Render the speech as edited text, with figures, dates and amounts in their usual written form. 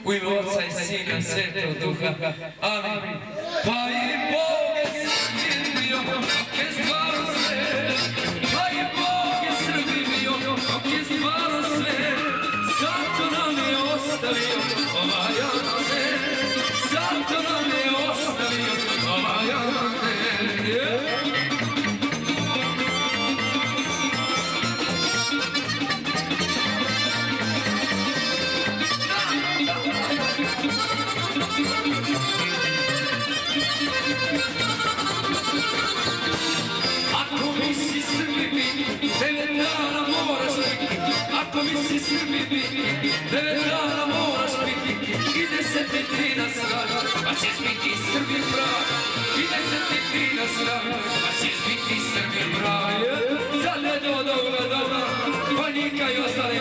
U ime Oca i Sina, Svetog Duha, amin. Pa i Bog je Srbin bio, dok je stvarno sve. Pa i Bog je Srbin bio, dok je stvarno sve. Zato nam je ostavio ovaj Advent. Zato nam je ostavio ovaj Advent. Ako misli Srbi biti, 9 dana moraš biti. Ako misli Srbi biti, 9 dana moraš biti. Ide se ti na stranu, pa ćeš biti Srbin pravi. Ide se ti na stranu, pa ćeš biti Srbin pravi. Sad ne do dobra, panika i ostale